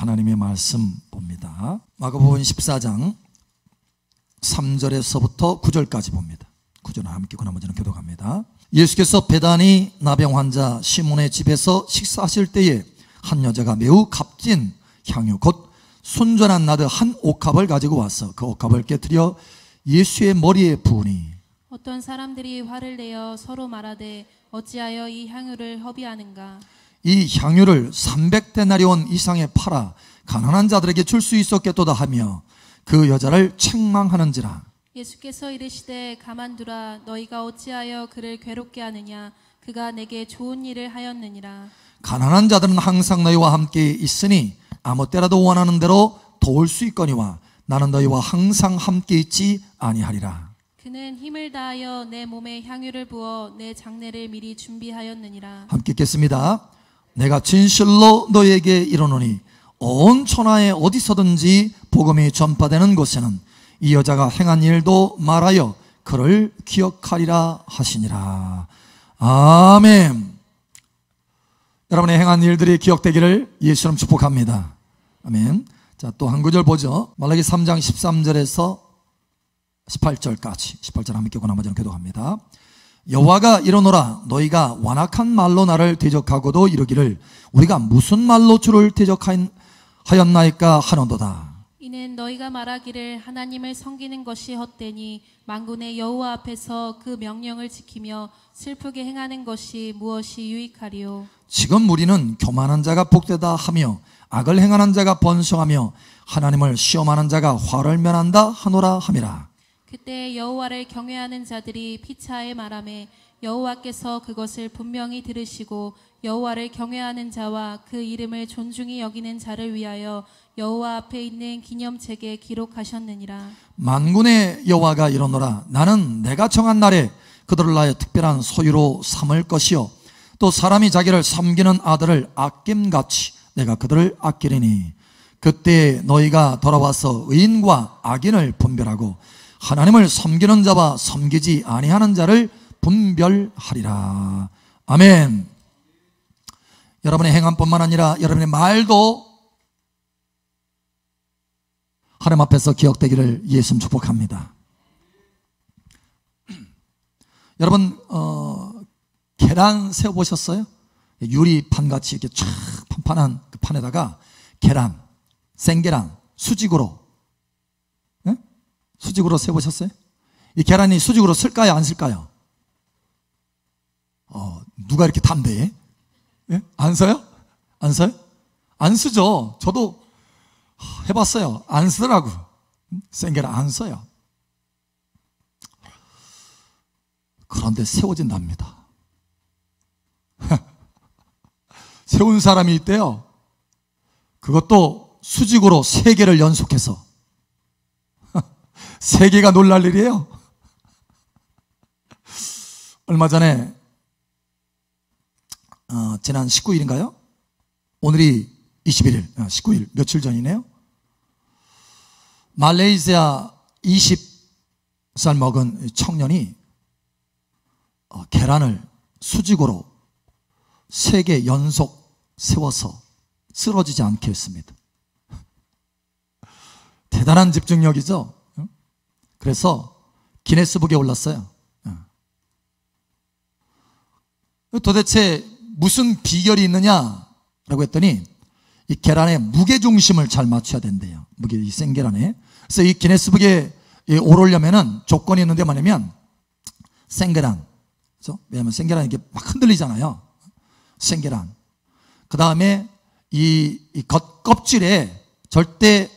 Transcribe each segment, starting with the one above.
하나님의 말씀 봅니다. 마가복음 14장 3절에서부터 9절까지 봅니다. 9절은 함께 그 나머지는 교독합니다. 예수께서 베다니 나병 환자 시몬의 집에서 식사하실 때에 한 여자가 매우 값진 향유 곧 순전한 나드 한 옥합을 가지고 와서 그 옥합을 깨뜨려 예수의 머리에 부으니 어떤 사람들이 화를 내어 서로 말하되 어찌하여 이 향유를 허비하는가. 이 향유를 300데나리온 이상에 팔아 가난한 자들에게 줄 수 있었겠도다 하며 그 여자를 책망하는지라. 예수께서 이르시되 가만두라. 너희가 어찌하여 그를 괴롭게 하느냐. 그가 내게 좋은 일을 하였느니라. 가난한 자들은 항상 너희와 함께 있으니 아무 때라도 원하는 대로 도울 수 있거니와 나는 너희와 항상 함께 있지 아니하리라. 그는 힘을 다하여 내 몸에 향유를 부어 내 장례를 미리 준비하였느니라. 함께 읽겠습니다. 내가 진실로 너희에게 이르노니 온 천하에 어디서든지 복음이 전파되는 곳에는 이 여자가 행한 일도 말하여 그를 기억하리라 하시니라. 아멘. 여러분의 행한 일들이 기억되기를 예수님 축복합니다. 아멘. 자, 또 한 구절 보죠. 말라기 3장 13절에서 18절까지 18절 함께 읽고 나머지는 교독합니다. 여호와가 이르노라. 너희가 완악한 말로 나를 대적하고도 이르기를 우리가 무슨 말로 주를 대적하였나이까 하노도다. 이는 너희가 말하기를 하나님을 섬기는 것이 헛되니 만군의 여호와 앞에서 그 명령을 지키며 슬프게 행하는 것이 무엇이 유익하리요. 지금 우리는 교만한 자가 복되다 하며 악을 행하는 자가 번성하며 하나님을 시험하는 자가 화를 면한다 하노라 함이라. 그때 여호와를 경외하는 자들이 피차에 말하매 여호와께서 그것을 분명히 들으시고 여호와를 경외하는 자와 그 이름을 존중히 여기는 자를 위하여 여호와 앞에 있는 기념책에 기록하셨느니라. 만군의 여호와가 이르노라. 나는 내가 정한 날에 그들을 나의 특별한 소유로 삼을 것이요 또 사람이 자기를 섬기는 아들을 아낌같이 내가 그들을 아끼리니 그때 너희가 돌아와서 의인과 악인을 분별하고 하나님을 섬기는 자와 섬기지 아니하는 자를 분별하리라. 아멘. 여러분의 행함뿐만 아니라 여러분의 말도 하나님 앞에서 기억되기를 예수님 축복합니다. 여러분 계란 세워보셨어요? 유리판같이 이렇게 쫙 판판한 그 판에다가 계란, 생계란 수직으로 수직으로 세보셨어요? 이 계란이 수직으로 쓸까요? 안 쓸까요? 누가 이렇게 담대해? 예? 안 써요? 안 써요? 안 쓰죠. 저도 해봤어요. 안 쓰더라고. 생계란 안 써요. 그런데 세워진답니다. 세운 사람이 있대요. 그것도 수직으로 3개를 연속해서. 3개가 놀랄 일이에요. 얼마 전에 지난 19일인가요? 오늘이 21일, 19일 며칠 전이네요. 말레이시아 20살 먹은 청년이 계란을 수직으로 3개 연속 세워서 쓰러지지 않게 했습니다. 대단한 집중력이죠. 그래서 기네스북에 올랐어요. 도대체 무슨 비결이 있느냐라고 했더니 이 계란의 무게중심을 잘 맞춰야 된대요. 이 생계란에. 그래서 이 기네스북에 오르려면은 조건이 있는데 뭐냐면 생계란, 그렇죠? 왜냐하면 생계란이 이렇게 막 흔들리잖아요. 생계란. 그 다음에 이 겉껍질에 절대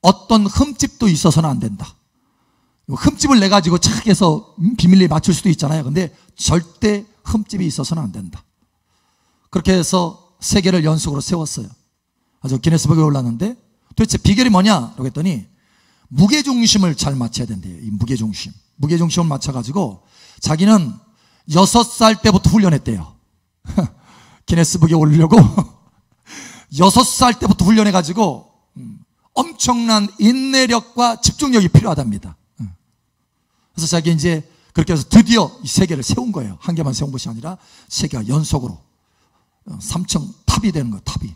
어떤 흠집도 있어서는 안 된다. 흠집을 내 가지고 착 해서 비밀리에 맞출 수도 있잖아요. 근데 절대 흠집이 있어서는 안 된다. 그렇게 해서 3개를 연속으로 세웠어요. 아주 기네스북에 올랐는데 도대체 비결이 뭐냐라고 했더니 무게중심을 잘 맞춰야 된대요. 이 무게중심을 맞춰가지고 자기는 6살 때부터 훈련했대요. 기네스북에 오르려고 6살 때부터 훈련해가지고 엄청난 인내력과 집중력이 필요하답니다. 그래서 자기 이제 그렇게 해서 드디어 이 3개를 세운 거예요. 한 개만 세운 것이 아니라 3개가 연속으로 3층 탑이 되는 거예요. 탑이.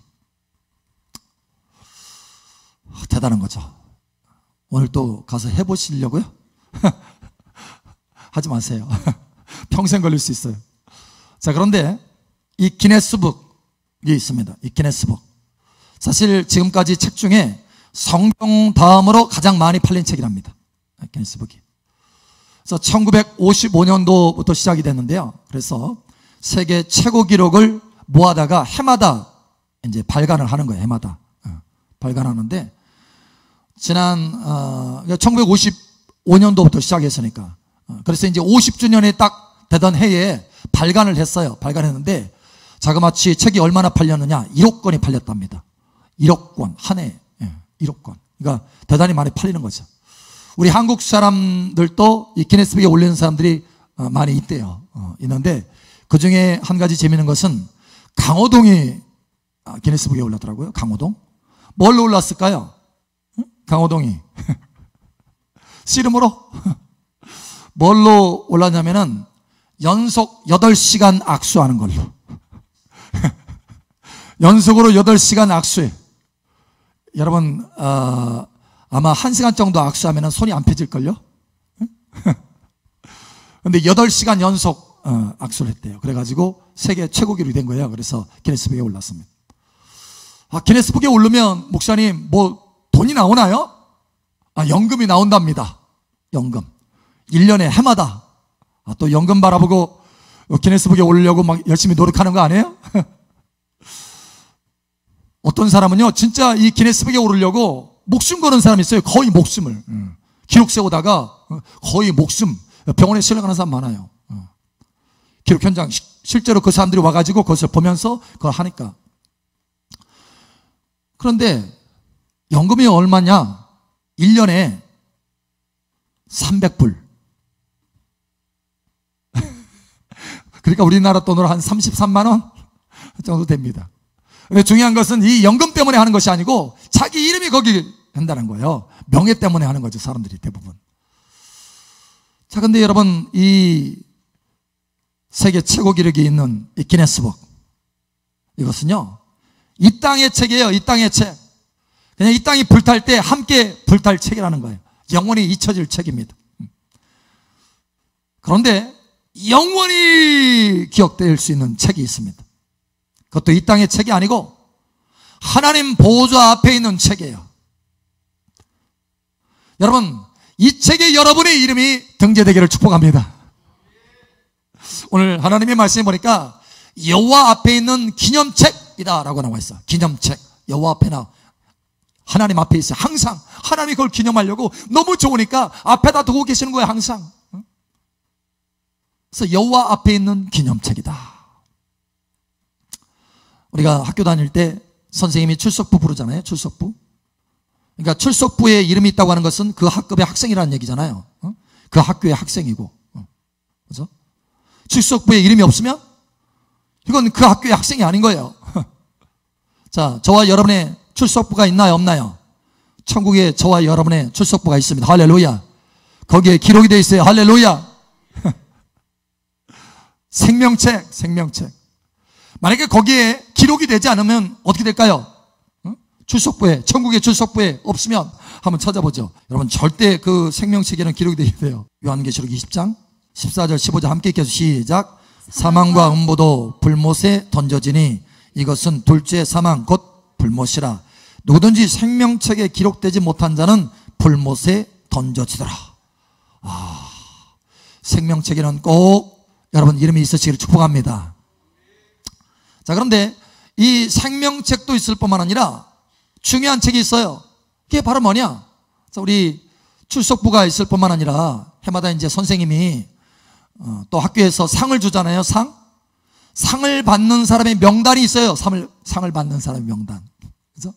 대단한 거죠. 오늘 또 가서 해보시려고요? 하지 마세요. 평생 걸릴 수 있어요. 자, 그런데 이 기네스북이 있습니다. 이 기네스북. 사실 지금까지 책 중에 성경 다음으로 가장 많이 팔린 책이랍니다. 기네스북이. 그래서 1955년도부터 시작이 됐는데요. 그래서 세계 최고 기록을 모아다가 해마다 이제 발간을 하는 거예요. 해마다 발간하는데, 지난 1955년도부터 시작했으니까, 그래서 이제 50주년이 딱 되던 해에 발간을 했어요. 발간했는데 자그마치 책이 얼마나 팔렸느냐? 1억 권이 팔렸답니다. 1억 권, 한 해에 1억 권. 그러니까 대단히 많이 팔리는 거죠. 우리 한국 사람들도 이 기네스북에 올리는 사람들이 많이 있대요. 있는데 그 중에 한 가지 재미있는 것은 강호동이 기네스북에 올랐더라고요. 강호동. 뭘로 올랐을까요? 강호동이 씨름으로 뭘로 올랐냐면은 연속 8시간 악수하는 걸로. 연속으로 8시간 악수해. 여러분 아마 1시간 정도 악수하면 손이 안 펴질걸요? 근데 8시간 연속 악수를 했대요. 그래가지고 세계 최고 기록이 된 거예요. 그래서 기네스북에 올랐습니다. 기네스북에 오르면 목사님 뭐 돈이 나오나요? 연금이 나온답니다. 연금. 1년에 해마다. 또 연금 바라보고 기네스북에 오르려고 막 열심히 노력하는 거 아니에요? 어떤 사람은요, 진짜 이 기네스북에 오르려고 목숨 거는 사람이 있어요. 거의 목숨을. 기록 세우다가 거의 목숨. 병원에 실려가는 사람 많아요. 기록 현장. 실제로 그 사람들이 와가지고 그것을 보면서 그걸 하니까. 그런데 연금이 얼마냐? 1년에 300불. 그러니까 우리나라 돈으로 한 33만 원 정도 됩니다. 근데 중요한 것은 이 연금 때문에 하는 것이 아니고 자기 이름이 거기 한다는 거예요. 명예 때문에 하는 거죠, 사람들이 대부분. 자, 근데 여러분, 이 세계 최고 기록이 있는 이 기네스북, 이것은요, 이 땅의 책이에요. 이 땅의 책. 그냥 이 땅이 불탈 때 함께 불탈 책이라는 거예요. 영원히 잊혀질 책입니다. 그런데 영원히 기억될 수 있는 책이 있습니다. 그것도 이 땅의 책이 아니고 하나님 보좌 앞에 있는 책이에요. 여러분, 이 책에 여러분의 이름이 등재되기를 축복합니다. 오늘 하나님의 말씀에 보니까 여호와 앞에 있는 기념책이다 라고 나와 있어. 기념책. 여호와 앞에 하나님 앞에 있어요. 항상 하나님이 그걸 기념하려고 너무 좋으니까 앞에다 두고 계시는 거예요. 항상. 그래서 여호와 앞에 있는 기념책이다. 우리가 학교 다닐 때 선생님이 출석부 부르잖아요. 출석부. 그러니까 출석부에 이름이 있다고 하는 것은 그 학급의 학생이라는 얘기잖아요. 그 학교의 학생이고. 그렇죠? 출석부에 이름이 없으면 이건 그 학교의 학생이 아닌 거예요. 자, 저와 여러분의 출석부가 있나요? 없나요? 천국에 저와 여러분의 출석부가 있습니다. 할렐루야. 거기에 기록이 되어 있어요. 할렐루야. 생명책. 만약에 거기에 기록이 되지 않으면 어떻게 될까요? 출석부에, 천국의 출석부에 없으면 한번 찾아보죠. 여러분, 절대 그 생명책에는 기록이 되어야 돼요. 요한계시록 20장 14절 15절 함께 읽혀서 시작. 사망과 음보도 불못에 던져지니 이것은 둘째 사망 곧 불못이라. 누구든지 생명책에 기록되지 못한 자는 불못에 던져지더라. 생명책에는 꼭 여러분 이름이 있으시기를 축복합니다. 자, 그런데 이 생명책도 있을 뿐만 아니라 중요한 책이 있어요. 그게 바로 뭐냐? 자, 우리 출석부가 있을 뿐만 아니라 해마다 이제 선생님이 또 학교에서 상을 주잖아요. 상을 받는 사람의 명단이 있어요. 상을 받는 사람의 명단. 그죠?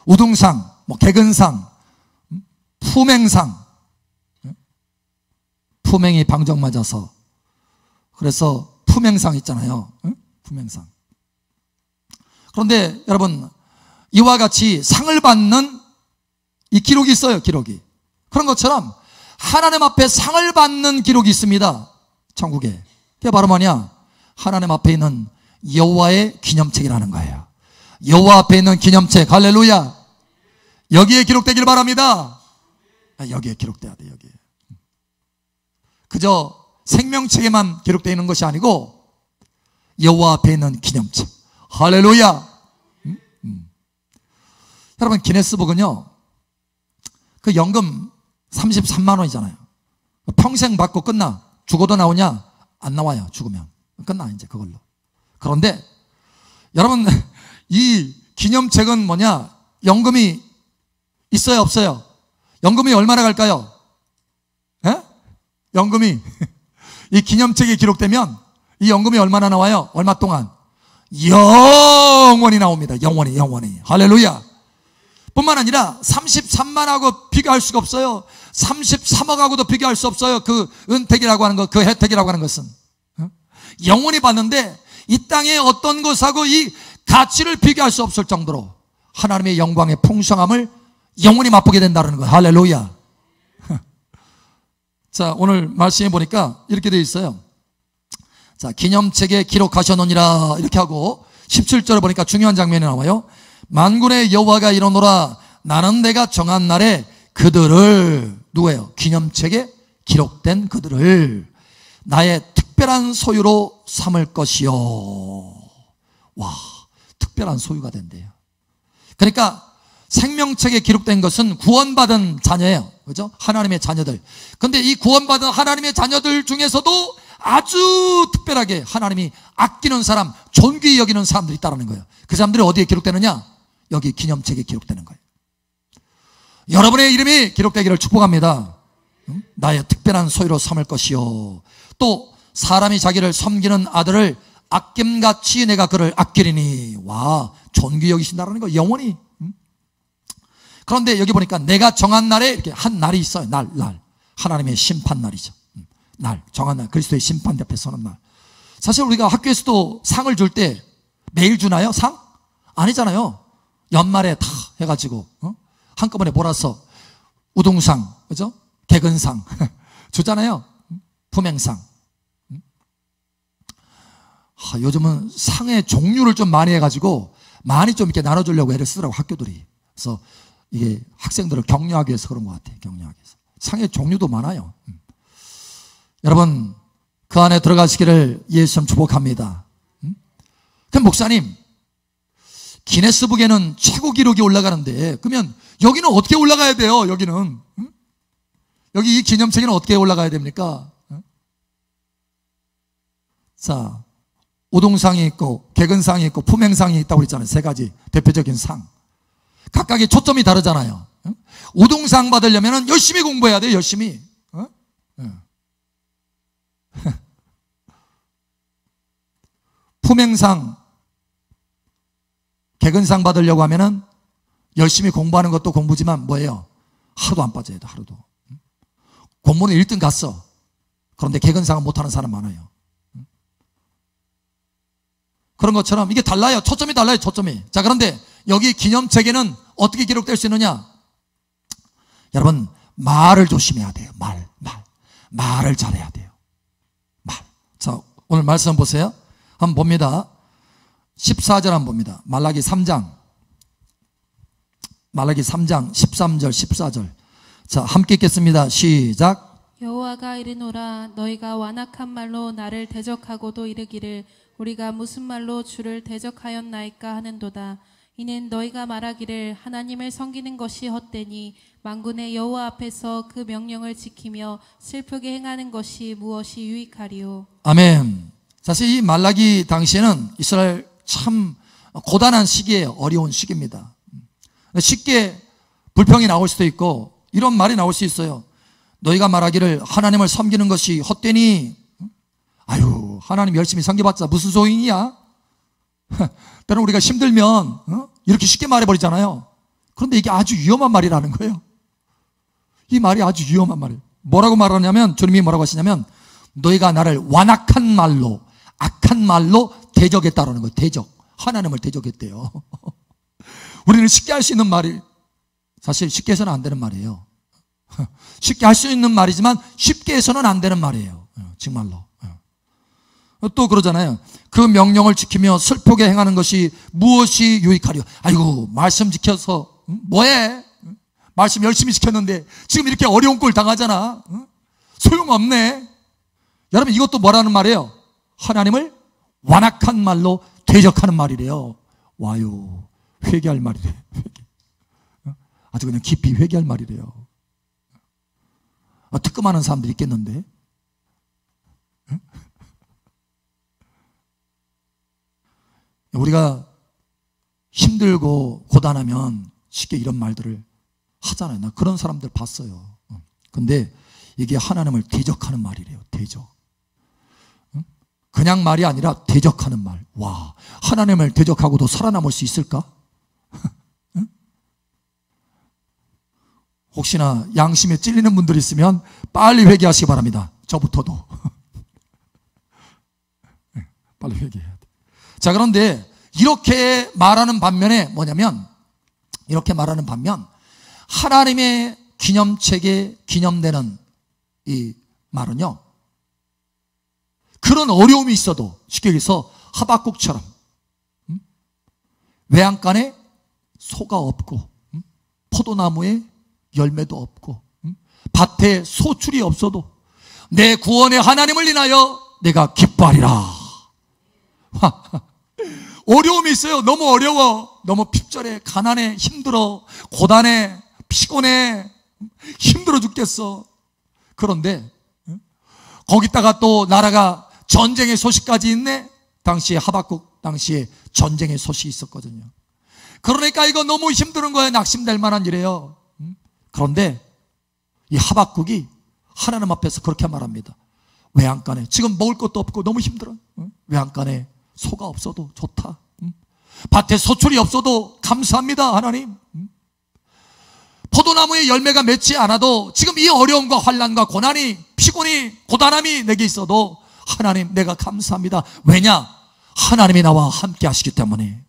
우등상, 개근상, 품행상. 품행이 방정 맞아서. 그래서 품행상 있잖아요. 품행상. 그런데 여러분, 이와 같이 상을 받는 이 기록이 있어요. 기록이. 그런 것처럼 하나님 앞에 상을 받는 기록이 있습니다. 천국에. 그게 바로 뭐냐? 하나님 앞에 있는 여호와의 기념책이라는 거예요. 여호와 앞에 있는 기념책. 할렐루야. 여기에 기록되길 바랍니다. 여기에 기록돼야 돼. 여기에. 그저 생명책에만 기록되어 있는 것이 아니고 여호와 앞에 있는 기념책. 할렐루야. 여러분, 기네스북은요, 그 연금 33만 원이잖아요. 평생 받고 끝나. 죽어도 나오냐? 안 나와요. 죽으면 끝나, 이제 그걸로. 그런데 여러분, 이 기념책은 뭐냐? 연금이 있어요, 없어요? 연금이 얼마나 갈까요? 에? 연금이 이 기념책에 기록되면 이 연금이 얼마나 나와요? 얼마 동안? 영원히 나옵니다. 영원히. 할렐루야. 뿐만 아니라 33만하고 비교할 수가 없어요. 33억하고도 비교할 수 없어요. 그 은택이라고 하는 것, 그 혜택이라고 하는 것은 영원히 받는데 이 땅의 어떤 것하고 이 가치를 비교할 수 없을 정도로 하나님의 영광의 풍성함을 영원히 맛보게 된다는 거예요. 할렐루야. 자, 오늘 말씀해 보니까 이렇게 되어 있어요. 자, 기념책에 기록하셨느니라 이렇게 하고 17절에 보니까 중요한 장면이 나와요. 만군의 여호와가 이르노라, 나는 내가 정한 날에 그들을, 누구예요? 기념책에 기록된 그들을 나의 특별한 소유로 삼을 것이요. 와, 특별한 소유가 된대요. 그러니까 생명책에 기록된 것은 구원받은 자녀예요. 그죠? 하나님의 자녀들. 근데 이 구원받은 하나님의 자녀들 중에서도 아주 특별하게 하나님이 아끼는 사람, 존귀히 여기는 사람들이 있다는 거예요. 그 사람들이 어디에 기록되느냐? 여기 기념책에 기록되는 거예요. 여러분의 이름이 기록되기를 축복합니다. 나의 특별한 소유로 삼을 것이요. 또 사람이 자기를 섬기는 아들을 아낌같이 내가 그를 아끼리니. 와, 존귀히 여기신다는 거, 영원히. 그런데 여기 보니까 내가 정한 날에 이렇게 한 날이 있어요. 날. 하나님의 심판 날이죠. 날, 정한 날, 그리스도의 심판 앞에 서는 날. 사실 우리가 학교에서도 상을 줄 때 매일 주나요? 상? 아니잖아요. 연말에 다 해가지고 한꺼번에 몰아서 우등상, 그죠? 개근상 주잖아요. 품행상. 요즘은 상의 종류를 좀 많이 해가지고 많이 좀 이렇게 나눠주려고 애를 쓰더라고, 학교들이. 그래서 이게 학생들을 격려하기 위해서 그런 것 같아요. 격려하기 위해서. 상의 종류도 많아요. 여러분, 그 안에 들어가시기를 예수님 축복합니다. 그럼 목사님, 기네스북에는 최고 기록이 올라가는데 그러면 여기는 어떻게 올라가야 돼요? 여기는 여기 이 기념책에는 어떻게 올라가야 됩니까? 자, 우등상이 있고 개근상이 있고 품행상이 있다고 그랬잖아요. 세 가지 대표적인 상. 각각의 초점이 다르잖아요. 우등상 받으려면 열심히 공부해야 돼요. 열심히. 품행상, 개근상 받으려고 하면은 열심히 공부하는 것도 공부지만 뭐예요? 하루도 안 빠져야 돼. 하루도. 공부는 1등 갔어. 그런데 개근상은 못하는 사람 많아요. 그런 것처럼 이게 달라요. 초점이 달라요. 초점이. 자, 그런데 여기 기념책에는 어떻게 기록될 수 있느냐? 여러분, 말을 조심해야 돼요. 말을 잘해야 돼요. 말. 자, 오늘 말씀 보세요. 한번 봅니다. 14절 한번 봅니다. 말라기 3장 13절 14절. 자, 함께 읽겠습니다. 시작. 여호와가 이르노라, 너희가 완악한 말로 나를 대적하고도 이르기를 우리가 무슨 말로 주를 대적하였나이까 하는도다. 이는 너희가 말하기를 하나님을 섬기는 것이 헛되니 만군의 여호와 앞에서 그 명령을 지키며 슬프게 행하는 것이 무엇이 유익하리요. 아멘. 사실 이 말라기 당시에는 이스라엘 참 고단한 시기예요. 어려운 시기입니다. 쉽게 불평이 나올 수도 있고 이런 말이 나올 수 있어요. 너희가 말하기를 하나님을 섬기는 것이 헛되니, 아유, 하나님 열심히 섬겨봤자 무슨 소용이야? 때론 우리가 힘들면 이렇게 쉽게 말해버리잖아요. 그런데 이게 아주 위험한 말이라는 거예요. 이 말이 아주 위험한 말이에요. 뭐라고 말하냐면, 주님이 뭐라고 하시냐면 너희가 나를 완악한 말로, 악한 말로 대적했다라는 거예요. 대적. 하나님을 대적했대요. 우리는 쉽게 할 수 있는 말이 사실 쉽게 해서는 안 되는 말이에요. 쉽게 할 수 있는 말이지만 쉽게 해서는 안 되는 말이에요. 정말로. 또 그러잖아요. 그 명령을 지키며 슬프게 행하는 것이 무엇이 유익하리요? 아이고, 말씀 지켜서 뭐해? 말씀 열심히 시켰는데 지금 이렇게 어려운 꼴 당하잖아. 소용없네. 여러분, 이것도 뭐라는 말이에요? 하나님을 완악한 말로 대적하는 말이래요. 와요. 회개할 말이래. 회개. 아주 그냥 깊이 회개할 말이래요. 특검하는 사람들이 있겠는데. 우리가 힘들고 고단하면 쉽게 이런 말들을 하잖아요. 나 그런 사람들 봤어요. 근데 이게 하나님을 대적하는 말이래요. 대적. 그냥 말이 아니라 대적하는 말. 와, 하나님을 대적하고도 살아남을 수 있을까? 혹시나 양심에 찔리는 분들이 있으면 빨리 회개하시기 바랍니다. 저부터도. 빨리 회개해야 돼. 자, 그런데 이렇게 말하는 반면에 뭐냐면, 이렇게 말하는 반면 하나님의 기념책에 기념되는 이 말은요, 그런 어려움이 있어도 쉽게 얘기해서 하박국처럼 외양간에 소가 없고 포도나무에 열매도 없고 밭에 소출이 없어도 내 구원의 하나님을 인하여 내가 기뻐하리라. 어려움이 있어요. 너무 어려워. 너무 핍절해. 가난해. 힘들어. 고단해. 피곤해. 힘들어 죽겠어. 그런데 거기다가 또 나라가 전쟁의 소식까지 있네. 당시에 하박국 당시에 전쟁의 소식이 있었거든요. 그러니까 이거 너무 힘든 거예요. 낙심될 만한 일이에요. 그런데 이 하박국이 하나님 앞에서 그렇게 말합니다. 외양간에 지금 먹을 것도 없고 너무 힘들어. 외양간에 소가 없어도 좋다. 밭에 소출이 없어도 감사합니다, 하나님. 포도나무에 열매가 맺지 않아도 지금 이 어려움과 환난과 고난이, 피곤이, 고단함이 내게 있어도 하나님, 내가 감사합니다. 왜냐? 하나님이 나와 함께 하시기 때문에.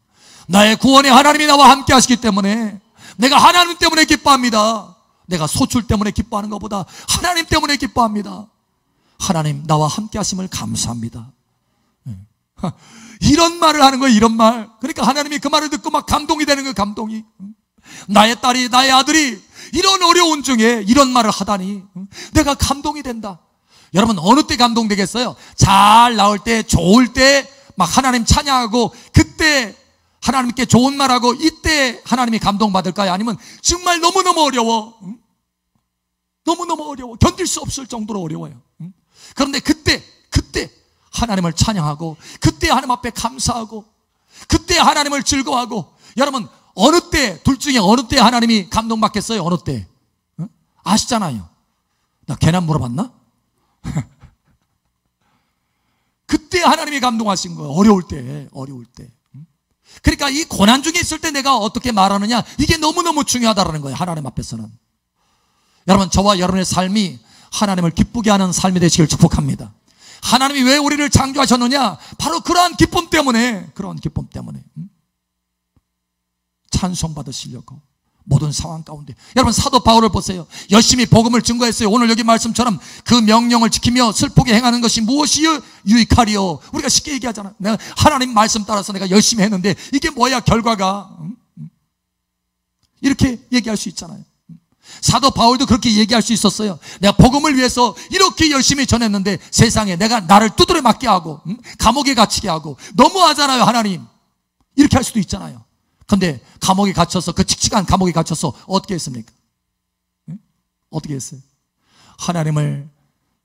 나의 구원의 하나님이 나와 함께 하시기 때문에 내가 하나님 때문에 기뻐합니다. 내가 소출 때문에 기뻐하는 것보다 하나님 때문에 기뻐합니다. 하나님 나와 함께 하심을 감사합니다. 이런 말을 하는 거예요. 이런 말. 그러니까 하나님이 그 말을 듣고 막 감동이 되는 거예요. 감동이. 나의 딸이, 나의 아들이 이런 어려운 중에 이런 말을 하다니 내가 감동이 된다. 여러분, 어느 때 감동되겠어요? 잘 나올 때, 좋을 때 막 하나님 찬양하고 그때 하나님께 좋은 말하고 이때 하나님이 감동받을까요? 아니면 정말 너무너무 어려워. 너무너무 어려워. 견딜 수 없을 정도로 어려워요. 그런데 그때 하나님을 찬양하고 그때 하나님 앞에 감사하고 그때 하나님을 즐거워하고. 여러분, 어느 때, 둘 중에 어느 때 하나님이 감동받겠어요? 어느 때? 아시잖아요. 나 걔나 물어봤나? 그때 하나님이 감동하신 거예요. 어려울 때. 그러니까 이 고난 중에 있을 때 내가 어떻게 말하느냐, 이게 너무너무 중요하다는 거예요. 하나님 앞에서는. 여러분, 저와 여러분의 삶이 하나님을 기쁘게 하는 삶이 되시길 축복합니다. 하나님이 왜 우리를 창조하셨느냐? 바로 그러한 기쁨 때문에, 찬송 받으시려고 모든 상황 가운데. 여러분, 사도 바울을 보세요. 열심히 복음을 증거했어요. 오늘 여기 말씀처럼 그 명령을 지키며 슬프게 행하는 것이 무엇이요? 유익하리요. 우리가 쉽게 얘기하잖아. 내가 하나님 말씀 따라서 내가 열심히 했는데 이게 뭐야 결과가? 이렇게 얘기할 수 있잖아요. 사도 바울도 그렇게 얘기할 수 있었어요. 내가 복음을 위해서 이렇게 열심히 전했는데 세상에 내가 나를 두드려 맞게 하고 감옥에 갇히게 하고 너무하잖아요, 하나님. 이렇게 할 수도 있잖아요. 근데 감옥에 갇혀서, 그 칙칙한 감옥에 갇혀서 어떻게 했습니까? 어떻게 했어요? 하나님을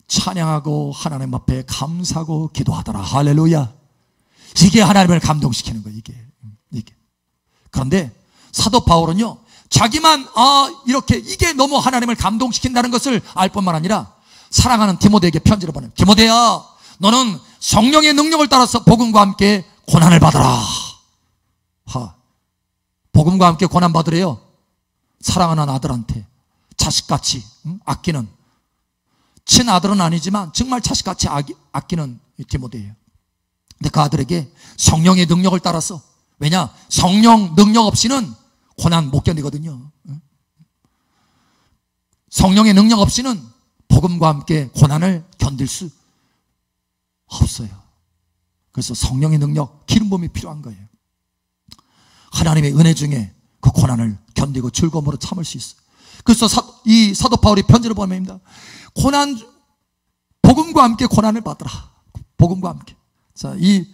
찬양하고 하나님 앞에 감사하고 기도하더라. 할렐루야. 이게 하나님을 감동시키는 거예요. 이게. 그런데 사도 바울은요, 자기만 이렇게 이게 너무 하나님을 감동시킨다는 것을 알 뿐만 아니라 사랑하는 디모데에게 편지를 보내요. 디모데야, 너는 성령의 능력을 따라서 복음과 함께 고난을 받아라. 복음과 함께 고난 받으래요. 사랑하는 아들한테 자식같이 아끼는, 친아들은 아니지만 정말 자식같이 아끼는 디모데예요. 근데 그 아들에게 성령의 능력을 따라서, 왜냐? 성령 능력 없이는 고난 못 견디거든요. 성령의 능력 없이는 복음과 함께 고난을 견딜 수 없어요. 그래서 성령의 능력, 기름 부음이 필요한 거예요. 하나님의 은혜 중에 그 고난을 견디고 즐거움으로 참을 수 있어요. 그래서 이 사도 바울이 편지를 보냅니다. 복음과 함께 고난을 받으라. 복음과 함께. 자, 이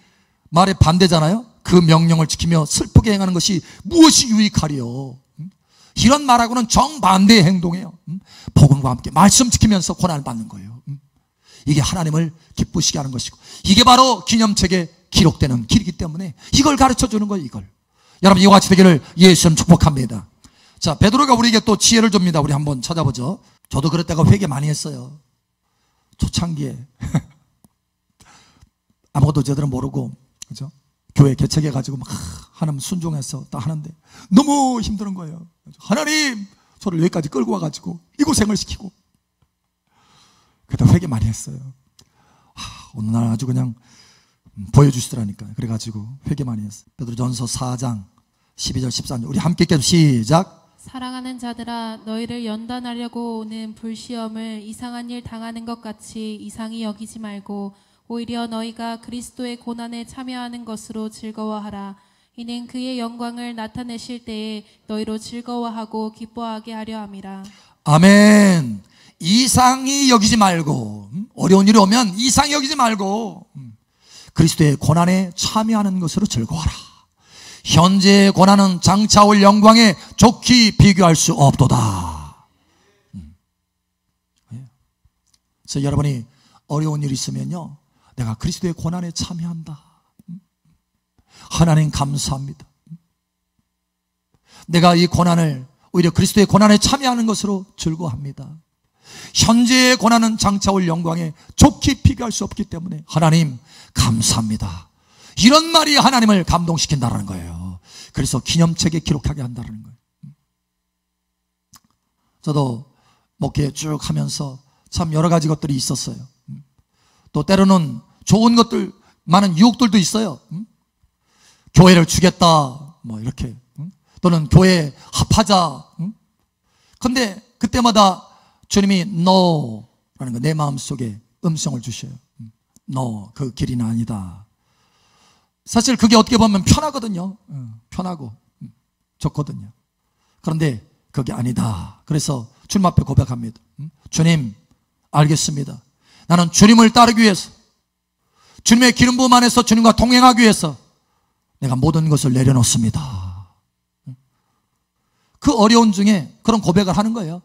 말의 반대잖아요. 그 명령을 지키며 슬프게 행하는 것이 무엇이 유익하리요. 이런 말하고는 정반대의 행동이에요. 복음과 함께 말씀 지키면서 고난을 받는 거예요. 이게 하나님을 기쁘시게 하는 것이고, 이게 바로 기념책에 기록되는 길이기 때문에 이걸 가르쳐 주는 거예요. 이걸. 여러분, 이와 같이 되기를 예수님 축복합니다. 자, 베드로가 우리에게 또 지혜를 줍니다. 우리 한번 찾아보죠. 저도 그랬다가 회개 많이 했어요. 초창기에 아무것도 제대로 모르고, 그죠? 교회 개척해가지고 막 하나님 순종해서 딱 하는데 너무 힘든 거예요. 하나님, 저를 여기까지 끌고 와가지고 이 고생을 시키고. 그때 회개 많이 했어요. 어느 날 아주 그냥 보여주시더라니까. 그래가지고 회개 많이 했어요. 베드로전서 4장 12절 13절 우리 함께 읽겠습니다. 시작. 사랑하는 자들아, 너희를 연단하려고 오는 불시험을 이상한 일 당하는 것 같이 이상히 여기지 말고 오히려 너희가 그리스도의 고난에 참여하는 것으로 즐거워하라. 이는 그의 영광을 나타내실 때에 너희로 즐거워하고 기뻐하게 하려 함이라. 아멘. 이상히 여기지 말고, 어려운 일이 오면 이상히 여기지 말고 그리스도의 고난에 참여하는 것으로 즐거워하라. 현재의 고난은 장차 올 영광에 좋게 비교할 수 없도다. 그래서 여러분이 어려운 일이 있으면요, 내가 그리스도의 고난에 참여한다. 하나님 감사합니다. 내가 이 고난을 오히려 그리스도의 고난에 참여하는 것으로 즐거워합니다. 현재의 고난은 장차 올 영광에 좋게 비교할 수 없기 때문에 하나님 감사합니다. 이런 말이 하나님을 감동시킨다는 거예요. 그래서 기념책에 기록하게 한다는 거예요. 저도 목회 쭉 하면서 참 여러 가지 것들이 있었어요. 또 때로는 좋은 것들, 많은 유혹들도 있어요. 교회를 주겠다, 뭐 이렇게, 또는 교회 합하자. 근데 그때마다 주님이 NO라는 거, 내 마음속에 음성을 주셔요. NO, 그 길이 아니다. 사실 그게 어떻게 보면 편하거든요. 편하고 좋거든요. 그런데 그게 아니다. 그래서 주님 앞에 고백합니다. 주님, 알겠습니다. 나는 주님을 따르기 위해서, 주님의 기름 부음 안에서 주님과 동행하기 위해서 내가 모든 것을 내려놓습니다. 그 어려운 중에 그런 고백을 하는 거예요.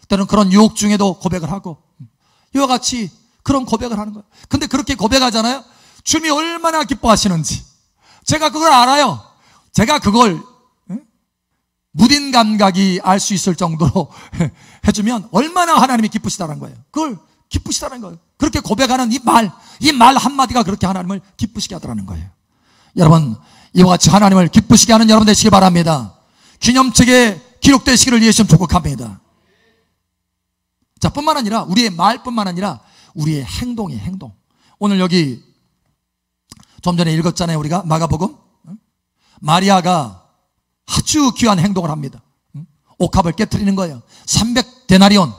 때로는 그런 유혹 중에도 고백을 하고, 이와 같이 그런 고백을 하는 거예요. 근데 그렇게 고백하잖아요. 주님이 얼마나 기뻐하시는지 제가 그걸 알아요. 제가 그걸 무딘 감각이 알 수 있을 정도로 해주면 얼마나 하나님이 기쁘시다는 거예요. 그걸 기쁘시다는 거예요. 그렇게 고백하는 이 말 한마디가 그렇게 하나님을 기쁘시게 하더라는 거예요. 여러분, 이와 같이 하나님을 기쁘시게 하는 여러분 되시기 바랍니다. 기념책에 기록되시기를 예수님 축복합니다. 자, 뿐만 아니라 우리의 말뿐만 아니라 우리의 행동이에요. 행동. 오늘 여기 좀 전에 읽었잖아요. 우리가 마가복음. 마리아가 아주 귀한 행동을 합니다. 옥합을 깨트리는 거예요. 300데나리온.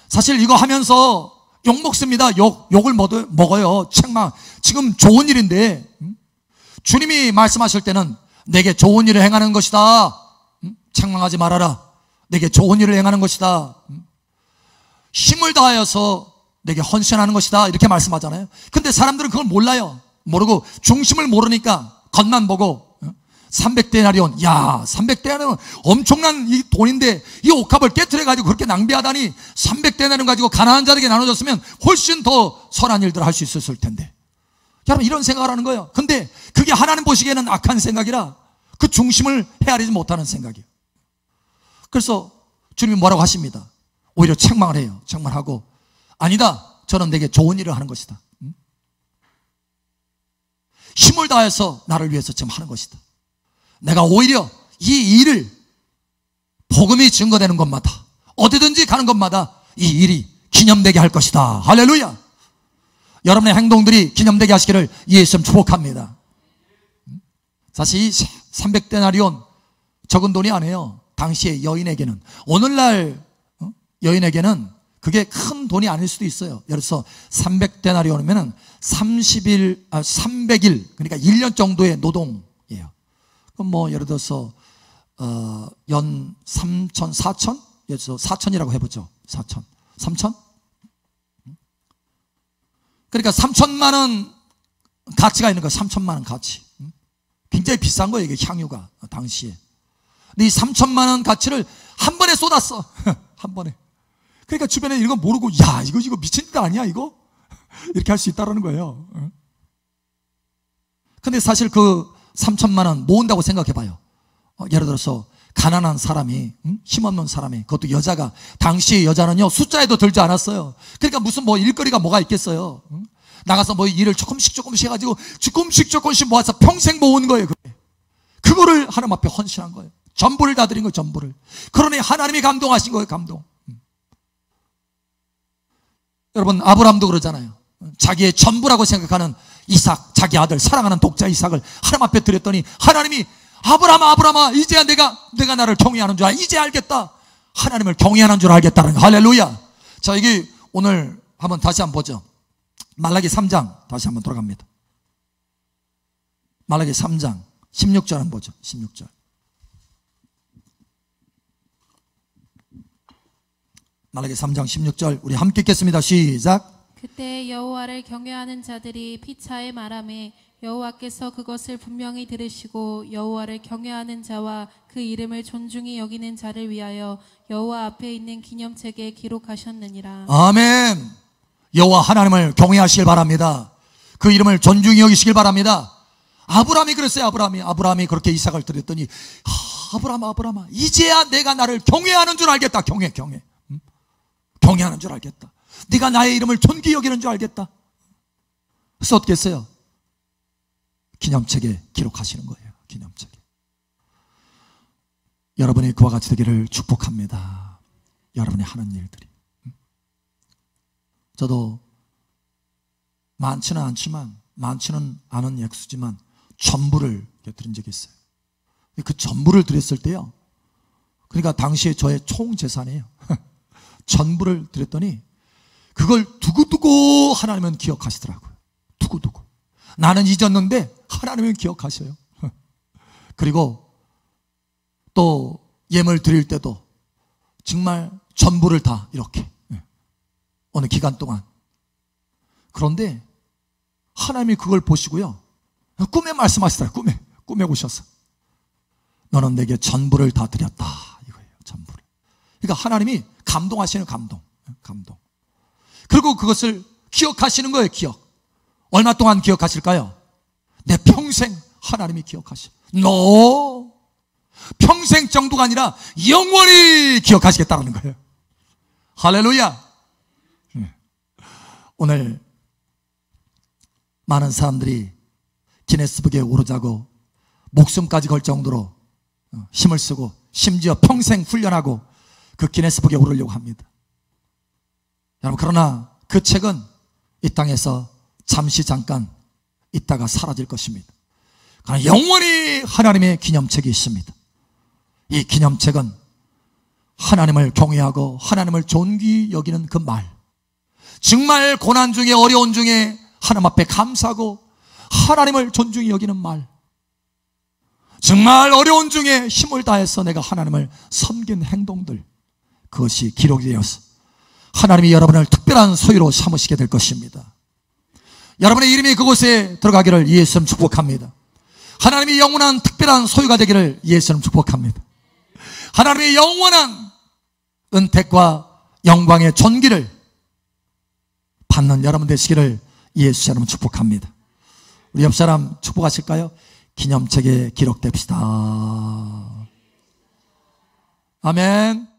사실 이거 하면서 욕 먹습니다. 욕을 먹어요. 책망. 지금 좋은 일인데 주님이 말씀하실 때는 내게 좋은 일을 행하는 것이다. 책망하지 말아라. 내게 좋은 일을 행하는 것이다. 힘을 다하여서 내게 헌신하는 것이다. 이렇게 말씀하잖아요. 근데 사람들은 그걸 몰라요. 모르고 중심을 모르니까 겉만 보고 300데나리온. 야, 300데나리온 엄청난 이 돈인데 이 옥합을 깨트려가지고 그렇게 낭비하다니, 300데나리온 가지고 가난한 자에게 나눠줬으면 훨씬 더 선한 일들을 할 수 있었을 텐데. 여러분, 이런 생각을 하는 거예요. 근데 그게 하나님 보시기에는 악한 생각이라 그 중심을 헤아리지 못하는 생각이에요. 그래서 주님이 뭐라고 하십니다. 오히려 책망을 해요. 책망하고, 아니다, 저는 내게 좋은 일을 하는 것이다. 힘을 다해서 나를 위해서 지금 하는 것이다. 내가 오히려 이 일을 복음이 증거되는 것마다, 어디든지 가는 것마다 이 일이 기념되게 할 것이다. 할렐루야. 여러분의 행동들이 기념되게 하시기를 예수님 축복합니다. 사실 이 300데나리온 적은 돈이 아니에요. 당시의 여인에게는, 오늘날 여인에게는 그게 큰 돈이 아닐 수도 있어요. 예를 들어서 300데나리온이면 300일, 그러니까 1년 정도의 노동이에요. 그럼 뭐 예를 들어서 연 3천, 4천? 여기서 4천이라고 해보죠. 4천. 3천? 그러니까 3천만 원 가치가 있는 거예요. 3천만 원 가치. 굉장히 비싼 거예요, 이게 향유가 당시에. 근데 이 3천만 원 가치를 한 번에 쏟았어. 한 번에. 그러니까 주변에 이거 모르고, 야, 이거 미친 듯 아니야, 이거? 이렇게 할 수 있다라는 거예요. 근데 사실 그 3천만 원 모은다고 생각해 봐요. 예를 들어서 가난한 사람이, 힘없는 사람이, 그것도 여자가, 당시 여자는요 숫자에도 들지 않았어요. 그러니까 무슨 뭐 일거리가 뭐가 있겠어요. 나가서 뭐 일을 조금씩 해가지고 조금씩 모아서 평생 모은 거예요. 그거를 하나님 앞에 헌신한 거예요. 전부를 다 드린 거예요. 전부를. 그러니 하나님이 감동하신 거예요. 감동. 여러분, 아브라함도 그러잖아요. 자기의 전부라고 생각하는 이삭, 자기 아들, 사랑하는 독자 이삭을 하나님 앞에 드렸더니 하나님이 아브라함아, 이제야 내가 나를 경외하는 줄 이제 알겠다. 하나님을 경외하는 줄 알겠다는 거. 할렐루야. 자, 이게 오늘 한번 다시 한번 보죠. 말라기 3장 다시 한번 돌아갑니다. 말라기 3장 16절 한번 보죠. 16절. 말라기 3장 16절 우리 함께 읽겠습니다. 시작. 그때 여호와를 경외하는 자들이 피차에 말하매 여호와께서 그것을 분명히 들으시고 여호와를 경외하는 자와 그 이름을 존중히 여기는 자를 위하여 여호와 앞에 있는 기념책에 기록하셨느니라. 아멘. 여호와 하나님을 경외하시길 바랍니다. 그 이름을 존중히 여기시길 바랍니다. 아브라함이 그랬어요. 아브라함이 그렇게 이삭을 드렸더니 아브라함아 이제야 내가 나를 경외하는 줄 알겠다. 경외하는 줄 알겠다. 네가 나의 이름을 존귀히 여기는 줄 알겠다. 그래서 어떻게 했어요? 기념책에 기록하시는 거예요. 기념책에. 여러분이 그와 같이 되기를 축복합니다. 여러분이 하는 일들이. 저도 많지는 않은 액수지만 전부를 드린 적이 있어요. 그 전부를 드렸을 때요, 그러니까 당시에 저의 총 재산이에요. 전부를 드렸더니 그걸 두고두고 하나님은 기억하시더라고요. 두고두고. 나는 잊었는데 하나님은 기억하셔요. 그리고 또 예물 드릴 때도 정말 전부를 다 이렇게 어느 기간 동안. 그런데 하나님이 그걸 보시고요, 꿈에 말씀하시더라고요. 꿈에 오셔서 너는 내게 전부를 다 드렸다 이거예요. 전부를. 그러니까 하나님이 감동하시는 감동. 그리고 그것을 기억하시는 거예요. 기억. 얼마 동안 기억하실까요? 내 평생 하나님이 기억하셔. 평생 정도가 아니라 영원히 기억하시겠다는 거예요. 할렐루야. 오늘 많은 사람들이 기네스북에 오르자고 목숨까지 걸 정도로 힘을 쓰고 심지어 평생 훈련하고 그 기네스북에 오르려고 합니다. 여러분, 그러나 그 책은 이 땅에서 잠깐 있다가 사라질 것입니다. 그러나 영원히 하나님의 기념책이 있습니다. 이 기념책은 하나님을 경외하고 하나님을 존귀히 여기는 그 말, 정말 고난 중에 어려운 중에 하나님 앞에 감사하고 하나님을 존중히 여기는 말, 정말 어려운 중에 힘을 다해서 내가 하나님을 섬긴 행동들, 그것이 기록이 되어서 하나님이 여러분을 특별한 소유로 삼으시게 될 것입니다. 여러분의 이름이 그곳에 들어가기를 예수님 축복합니다. 하나님이 영원한 특별한 소유가 되기를 예수님 축복합니다. 하나님의 영원한 은택과 영광의 존귀를 받는 여러분 되시기를 예수님 축복합니다. 우리 옆 사람 축복하실까요? 기념책에 기록됩시다. 아멘.